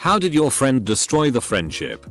How did your friend destroy the friendship?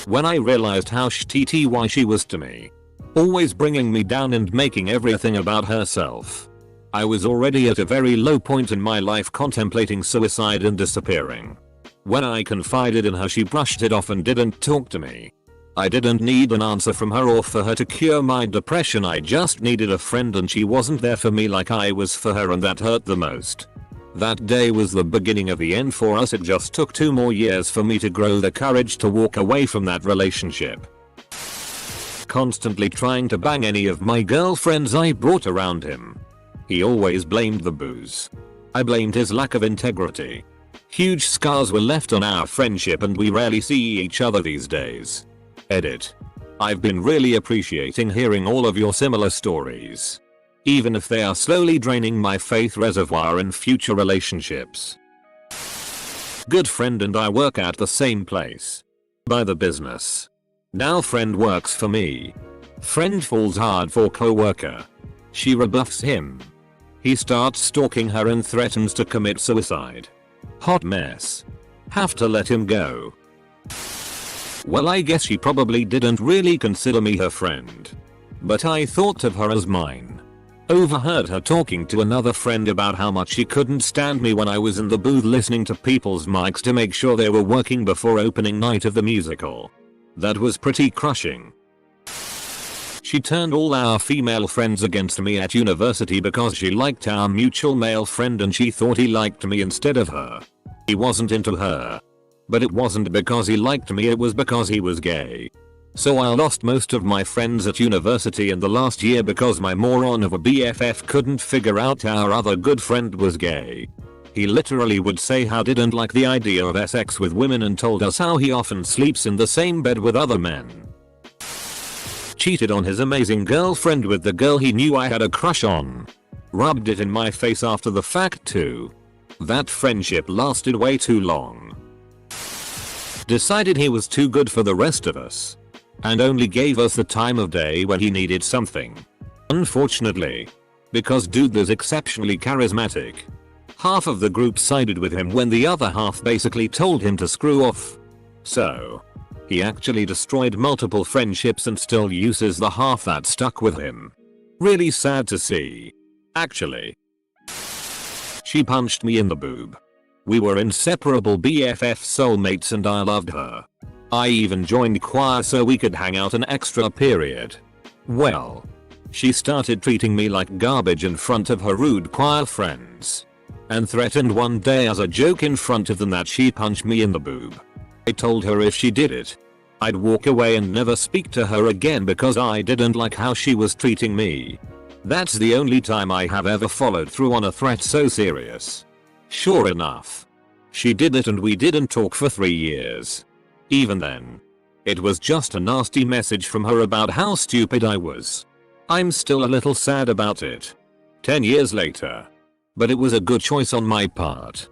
When I realized how shitty she was to me. Always bringing me down and making everything about herself. I was already at a very low point in my life, contemplating suicide and disappearing. When I confided in her, she brushed it off and didn't talk to me. I didn't need an answer from her or for her to cure my depression. I just needed a friend, and she wasn't there for me like I was for her, and that hurt the most. That day was the beginning of the end for us. It just took 2 more years for me to grow the courage to walk away from that relationship. Constantly trying to bang any of my girlfriends I brought around him. He always blamed the booze. I blamed his lack of integrity. Huge scars were left on our friendship, and we rarely see each other these days. Edit. I've been really appreciating hearing all of your similar stories. Even if they are slowly draining my faith reservoir in future relationships. Good friend and I work at the same place. By the business. Now friend works for me. Friend falls hard for coworker. She rebuffs him. He starts stalking her and threatens to commit suicide. Hot mess. Have to let him go. Well, I guess she probably didn't really consider me her friend. But I thought of her as mine. Overheard her talking to another friend about how much she couldn't stand me when I was in the booth listening to people's mics to make sure they were working before opening night of the musical. That was pretty crushing. She turned all our female friends against me at university because she liked our mutual male friend and she thought he liked me instead of her. He wasn't into her. But it wasn't because he liked me, it was because he was gay. So I lost most of my friends at university in the last year because my moron of a BFF couldn't figure out our other good friend was gay. He literally would say how didn't like the idea of sex with women and told us how he often sleeps in the same bed with other men. Cheated on his amazing girlfriend with the girl he knew I had a crush on. Rubbed it in my face after the fact too. That friendship lasted way too long. Decided he was too good for the rest of us. And only gave us the time of day when he needed something. Unfortunately. Because dude was exceptionally charismatic. Half of the group sided with him when the other half basically told him to screw off. So. He actually destroyed multiple friendships and still uses the half that stuck with him. Really sad to see. Actually. She punched me in the boob. We were inseparable BFF soulmates and I loved her. I even joined choir so we could hang out an extra period. Well. She started treating me like garbage in front of her rude choir friends. And threatened one day as a joke in front of them that she'd punch me in the boob. I told her if she did it, I'd walk away and never speak to her again because I didn't like how she was treating me. That's the only time I have ever followed through on a threat so serious. Sure enough. She did it and we didn't talk for 3 years. Even then. It was just a nasty message from her about how stupid I was. I'm still a little sad about it. 10 years later. But it was a good choice on my part.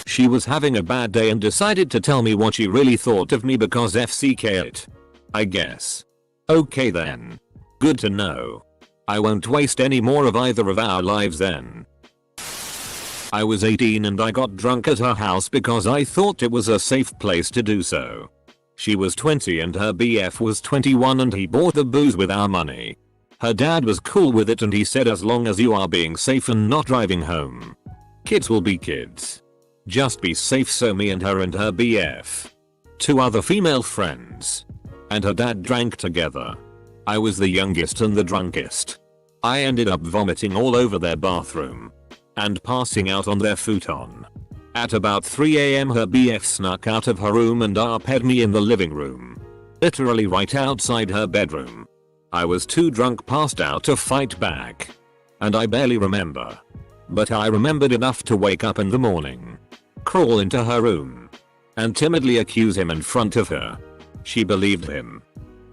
She was having a bad day and decided to tell me what she really thought of me because FCK it. I guess. Okay then. Good to know. I won't waste any more of either of our lives then. I was 18 and I got drunk at her house because I thought it was a safe place to do so. She was 20 and her BF was 21 and he bought the booze with our money. Her dad was cool with it and he said as long as you are being safe and not driving home. Kids will be kids. Just be safe. So me and her BF. 2 other female friends. And her dad drank together. I was the youngest and the drunkest. I ended up vomiting all over their bathroom. And passing out on their futon. At about 3 AM her BF snuck out of her room and RP'd me in the living room. Literally right outside her bedroom. I was too drunk passed out to fight back. And I barely remember. But I remembered enough to wake up in the morning. Crawl into her room. And timidly accuse him in front of her. She believed him.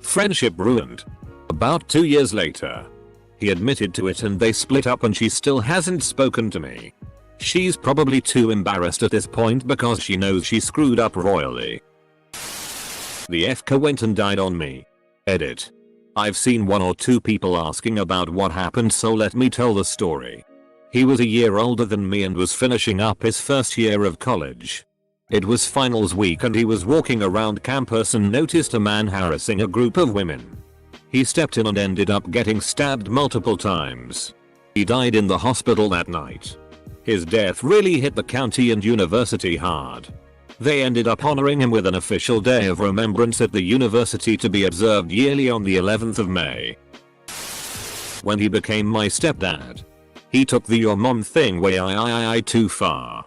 Friendship ruined. About 2 years later. He admitted to it and they split up and she still hasn't spoken to me. She's probably too embarrassed at this point because she knows she screwed up royally. The FK went and died on me. Edit. I've seen 1 or 2 people asking about what happened so let me tell the story. He was a year older than me and was finishing up his first year of college. It was finals week and he was walking around campus and noticed a man harassing a group of women. He stepped in and ended up getting stabbed multiple times. He died in the hospital that night. His death really hit the county and university hard. They ended up honoring him with an official day of remembrance at the university to be observed yearly on the 11th of May. When he became my stepdad, he took the "your mom" thing way too far.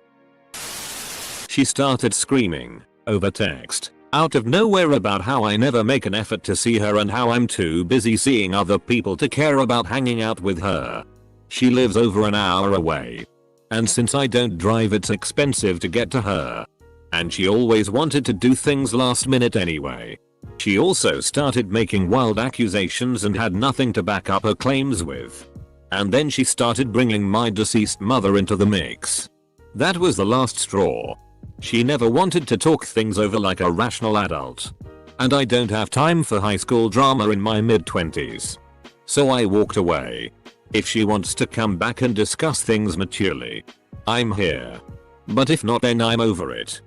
She started screaming, over text, out of nowhere about how I never make an effort to see her and how I'm too busy seeing other people to care about hanging out with her. She lives over an hour away. And since I don't drive, it's expensive to get to her. And she always wanted to do things last minute anyway. She also started making wild accusations and had nothing to back up her claims with. And then she started bringing my deceased mother into the mix. That was the last straw. She never wanted to talk things over like a rational adult. And I don't have time for high school drama in my mid-20s. So I walked away. If she wants to come back and discuss things maturely, I'm here. But if not, then I'm over it.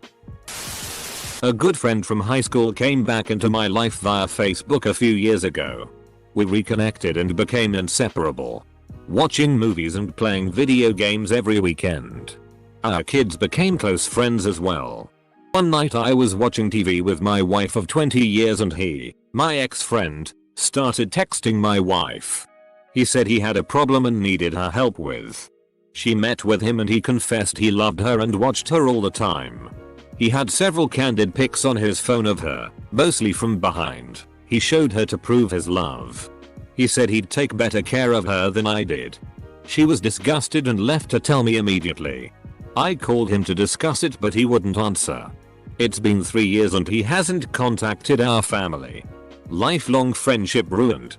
A good friend from high school came back into my life via Facebook a few years ago. We reconnected and became inseparable. Watching movies and playing video games every weekend. Our kids became close friends as well. One night I was watching TV with my wife of 20 years and he, my ex-friend, started texting my wife. He said he had a problem and needed her help with. She met with him and he confessed he loved her and watched her all the time. He had several candid pics on his phone of her, mostly from behind. He showed her to prove his love. He said he'd take better care of her than I did. She was disgusted and left to tell me immediately. I called him to discuss it but he wouldn't answer. It's been 3 years and he hasn't contacted our family. Lifelong friendship ruined.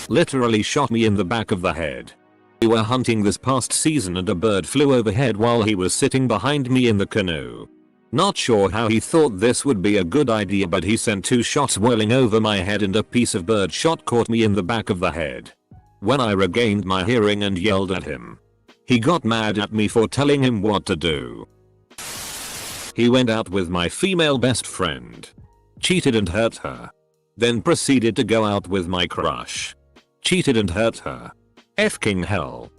Literally shot me in the back of the head. We were hunting this past season and a bird flew overhead while he was sitting behind me in the canoe. Not sure how he thought this would be a good idea, but he sent 2 shots whirling over my head and a piece of bird shot caught me in the back of the head. When I regained my hearing and yelled at him, he got mad at me for telling him what to do. He went out with my female best friend, cheated and hurt her. Then proceeded to go out with my crush, cheated and hurt her. F-king hell.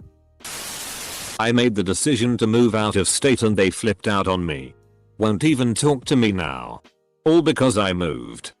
I made the decision to move out of state and they flipped out on me. Won't even talk to me now. All because I moved.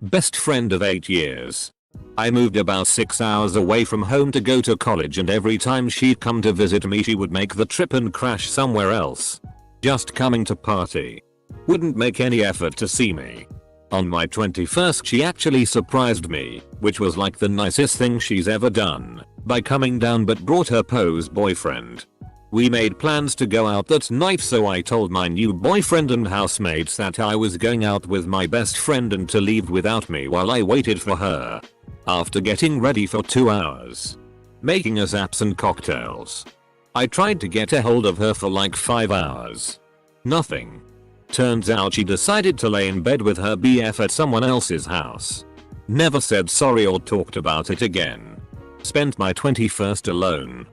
Best friend of 8 years. I moved about 6 hours away from home to go to college and every time she'd come to visit me she would make the trip and crash somewhere else. Just coming to party. Wouldn't make any effort to see me. On my 21st she actually surprised me, which was like the nicest thing she's ever done, by coming down but brought her pose boyfriend. We made plans to go out that night, so I told my new boyfriend and housemates that I was going out with my best friend and to leave without me while I waited for her. After getting ready for 2 hours, making us apps and cocktails, I tried to get a hold of her for like 5 hours. Nothing. Turns out she decided to lay in bed with her BF at someone else's house. Never said sorry or talked about it again. Spent my 21st alone.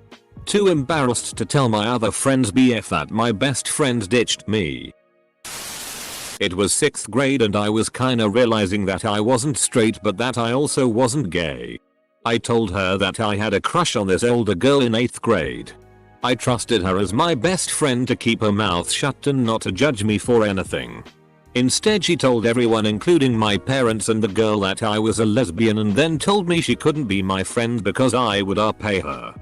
Too embarrassed to tell my other friend's BF that my best friend ditched me. It was 6th grade and I was kinda realizing that I wasn't straight but that I also wasn't gay. I told her that I had a crush on this older girl in 8th grade. I trusted her as my best friend to keep her mouth shut and not to judge me for anything. Instead she told everyone including my parents and the girl that I was a lesbian and then told me she couldn't be my friend because I would pay her.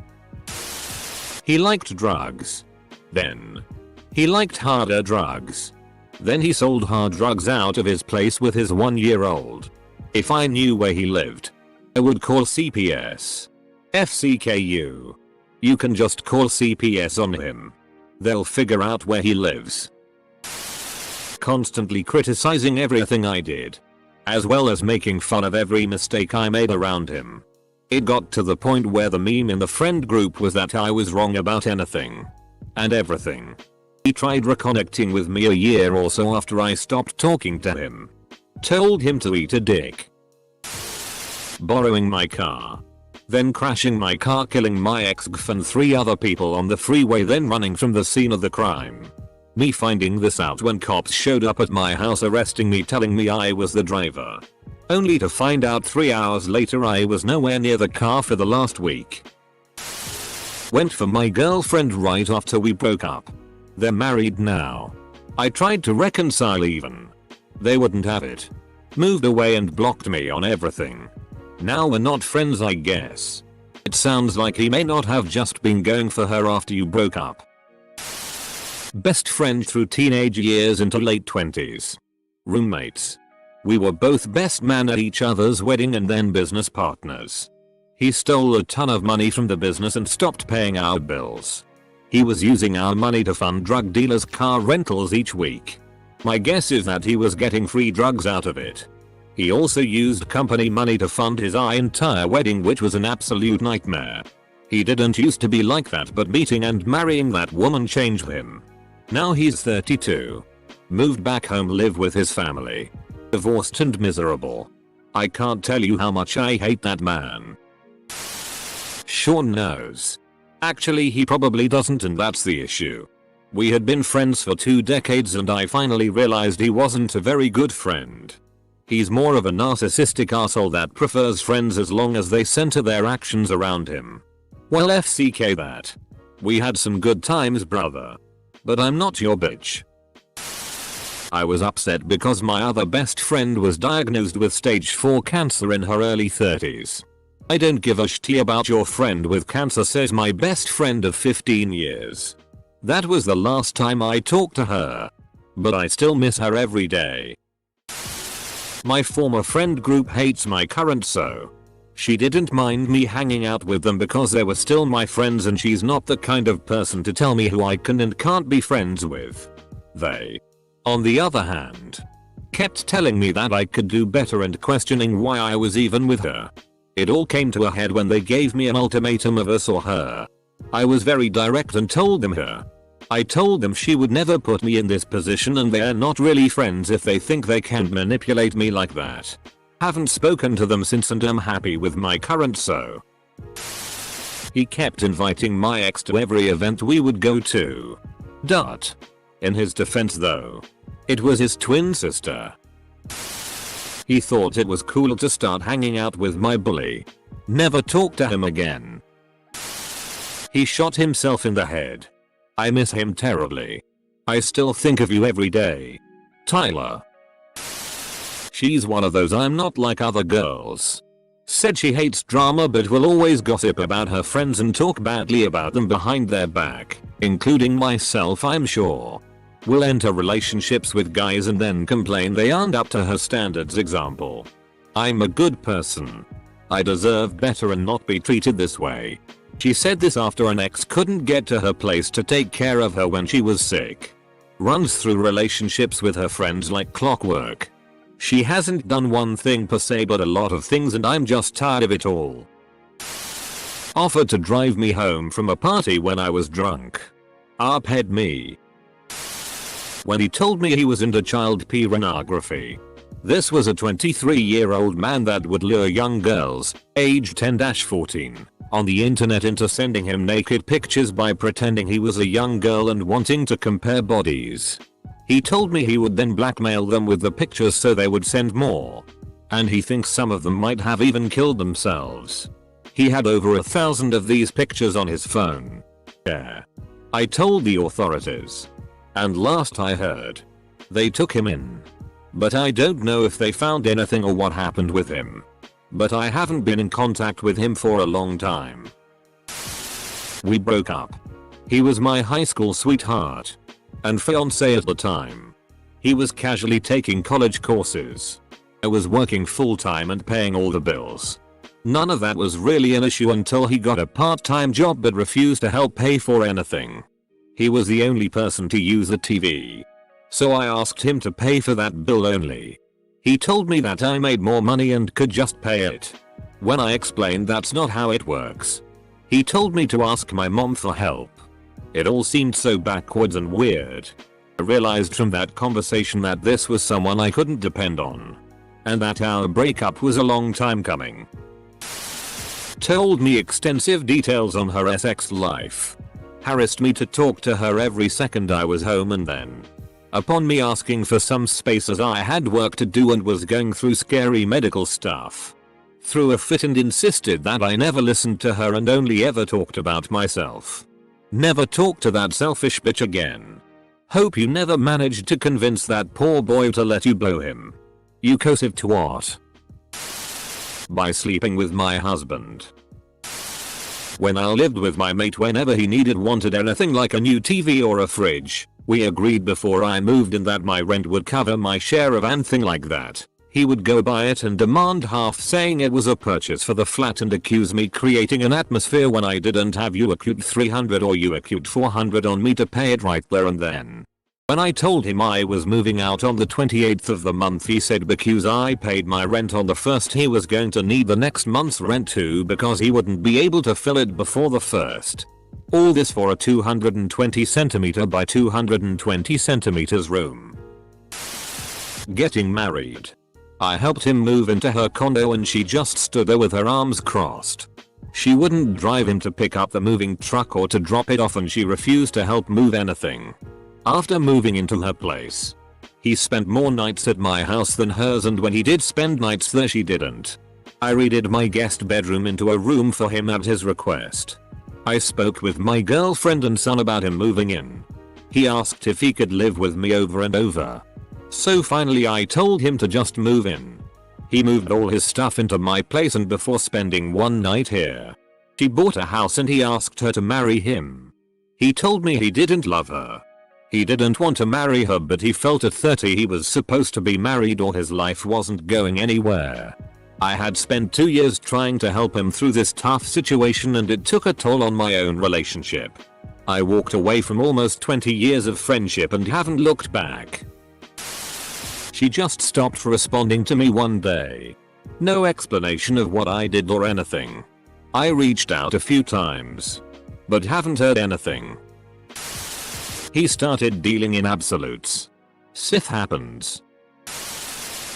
He liked drugs. Then he liked harder drugs. Then he sold hard drugs out of his place with his 1-year-old. If I knew where he lived, I would call CPS. FCKU. You can just call CPS on him. They'll figure out where he lives. Constantly criticizing everything I did, as well as making fun of every mistake I made around him. It got to the point where the meme in the friend group was that I was wrong about anything and everything. He tried reconnecting with me a year or so after I stopped talking to him. Told him to eat a dick. Borrowing my car. then crashing my car, killing my ex-gf and 3 other people on the freeway, then running from the scene of the crime. Me finding this out when cops showed up at my house arresting me, telling me I was the driver. Only to find out 3 hours later I was nowhere near the car for the last week. Went for my girlfriend right after we broke up. They're married now. I tried to reconcile even. They wouldn't have it. Moved away and blocked me on everything. Now we're not friends, I guess. It sounds like he may not have just been going for her after you broke up. Best friend through teenage years into late 20s. Roommates. We were both best man at each other's wedding and then business partners. He stole a ton of money from the business and stopped paying our bills. He was using our money to fund drug dealers' car rentals each week. My guess is that he was getting free drugs out of it. He also used company money to fund his entire wedding, which was an absolute nightmare. He didn't used to be like that, but meeting and marrying that woman changed him. Now he's 32. Moved back home, live with his family. Divorced and miserable. I can't tell you how much I hate that man. Sean knows. Actually, he probably doesn't, and that's the issue. We had been friends for 2 decades and I finally realized he wasn't a very good friend. He's more of a narcissistic asshole that prefers friends as long as they center their actions around him. Well, FCK that. We had some good times, brother. But I'm not your bitch. I was upset because my other best friend was diagnosed with stage 4 cancer in her early 30s. I don't give a shit about your friend with cancer, says my best friend of 15 years. That was the last time I talked to her. But I still miss her every day. My former friend group hates my current, so she didn't mind me hanging out with them because they were still my friends, and she's not the kind of person to tell me who I can and can't be friends with. They, on the other hand, kept telling me that I could do better and questioning why I was even with her. It all came to a head when they gave me an ultimatum of us or her. I was very direct and told them her. I told them she would never put me in this position and they're not really friends if they think they can manipulate me like that. Haven't spoken to them since and I'm happy with my current, so. He kept inviting my ex to every event we would go to. In his defense though, it was his twin sister. He thought it was cool to start hanging out with my bully. Never talked to him again. He shot himself in the head. I miss him terribly. I still think of you every day. Tyler. She's one of those I'm not like other girls. Said she hates drama but will always gossip about her friends and talk badly about them behind their back, including myself, I'm sure. Will enter relationships with guys and then complain they aren't up to her standards. Example. I'm a good person. I deserve better and not be treated this way. She said this after an ex couldn't get to her place to take care of her when she was sick. Runs through relationships with her friends like clockwork. She hasn't done one thing per se but a lot of things and I'm just tired of it all. Offered to drive me home from a party when I was drunk. Arphead me. When he told me he was into child pornography. This was a 23-year-old man that would lure young girls, aged 10-14, on the internet into sending him naked pictures by pretending he was a young girl and wanting to compare bodies. He told me he would then blackmail them with the pictures so they would send more. And he thinks some of them might have even killed themselves. He had over 1,000 of these pictures on his phone. Yeah. I told the authorities. And last I heard, they took him in. But I don't know if they found anything or what happened with him. But I haven't been in contact with him for a long time. We broke up. He was my high school sweetheart. And fiance at the time. He was casually taking college courses. I was working full time and paying all the bills. None of that was really an issue until he got a part-time job but refused to help pay for anything. He was the only person to use the TV. So I asked him to pay for that bill only. He told me that I made more money and could just pay it. When I explained that's not how it works, he told me to ask my mom for help. It all seemed so backwards and weird. I realized from that conversation that this was someone I couldn't depend on. And that our breakup was a long time coming. Told me extensive details on her sex life. Harassed me to talk to her every second I was home, and then, upon me asking for some space as I had work to do and was going through scary medical stuff, threw a fit and insisted that I never listened to her and only ever talked about myself. Never talk to that selfish bitch again. Hope you never managed to convince that poor boy to let you blow him. You cosive twat. By sleeping with my husband. When I lived with my mate, whenever he wanted anything like a new TV or a fridge, we agreed before I moved in that my rent would cover my share of anything like that. He would go buy it and demand half, saying it was a purchase for the flat, and accuse me creating an atmosphere when I didn't have you acute 300 or you acute 400 on me to pay it right there and then. When I told him I was moving out on the 28th of the month, he said because I paid my rent on the 1st he was going to need the next month's rent too because he wouldn't be able to fill it before the 1st. All this for a 220 centimeter by 220 centimeters room. Getting married. I helped him move into her condo and she just stood there with her arms crossed. She wouldn't drive him to pick up the moving truck or to drop it off, and she refused to help move anything. After moving into her place, he spent more nights at my house than hers, and when he did spend nights there she didn't. I redid my guest bedroom into a room for him at his request. I spoke with my girlfriend and son about him moving in. He asked if he could live with me over and over. So finally I told him to just move in. He moved all his stuff into my place, and before spending one night here, she bought a house and he asked her to marry him. He told me he didn't love her. He didn't want to marry her, but he felt at 30 he was supposed to be married or his life wasn't going anywhere. I had spent 2 years trying to help him through this tough situation, and it took a toll on my own relationship. I walked away from almost 20 years of friendship and haven't looked back. She just stopped responding to me one day. No explanation of what I did or anything. I reached out a few times, but haven't heard anything. He started dealing in absolutes. Sith happens.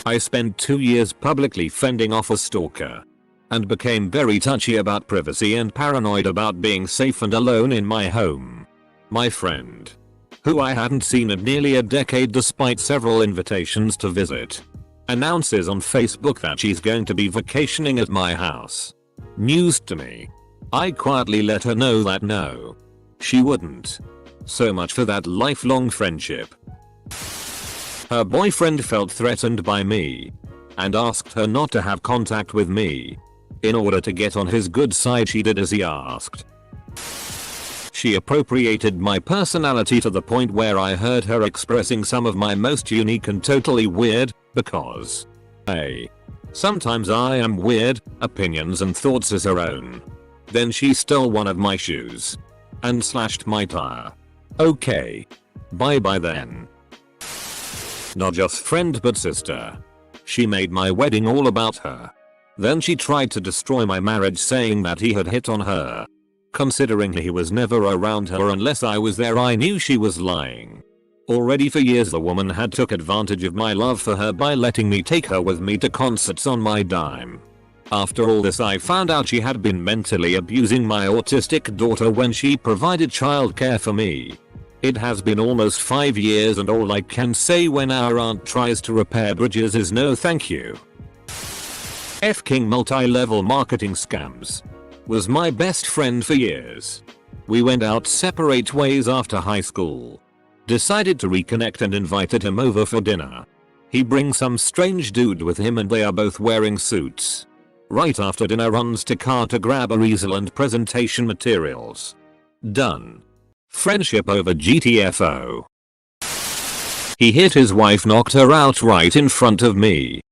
I spent 2 years publicly fending off a stalker, and became very touchy about privacy and paranoid about being safe and alone in my home. My friend, who I hadn't seen in nearly a decade despite several invitations to visit, announces on Facebook that she's going to be vacationing at my house. News to me. I quietly let her know that no, she wouldn't. So much for that lifelong friendship. Her boyfriend felt threatened by me and asked her not to have contact with me. In order to get on his good side, she did as he asked. She appropriated my personality to the point where I heard her expressing some of my most unique and totally weird, because, hey, sometimes I am weird, opinions and thoughts as her own. Then she stole one of my shoes and slashed my tire. Okay. Bye bye then. Not just friend but sister. She made my wedding all about her. Then she tried to destroy my marriage, saying that he had hit on her. Considering he was never around her unless I was there, I knew she was lying. Already for years the woman had took advantage of my love for her by letting me take her with me to concerts on my dime. After all this, I found out she had been mentally abusing my autistic daughter when she provided childcare for me. It has been almost 5 years, and all I can say when our aunt tries to repair bridges is no thank you. F-king multi-level marketing scams. Was my best friend for years. We went out separate ways after high school. Decided to reconnect and invited him over for dinner. He brings some strange dude with him and they are both wearing suits. Right after dinner, runs to car to grab a easel and presentation materials. Done. Friendship over GTFO. He hit his wife, knocked her out right in front of me.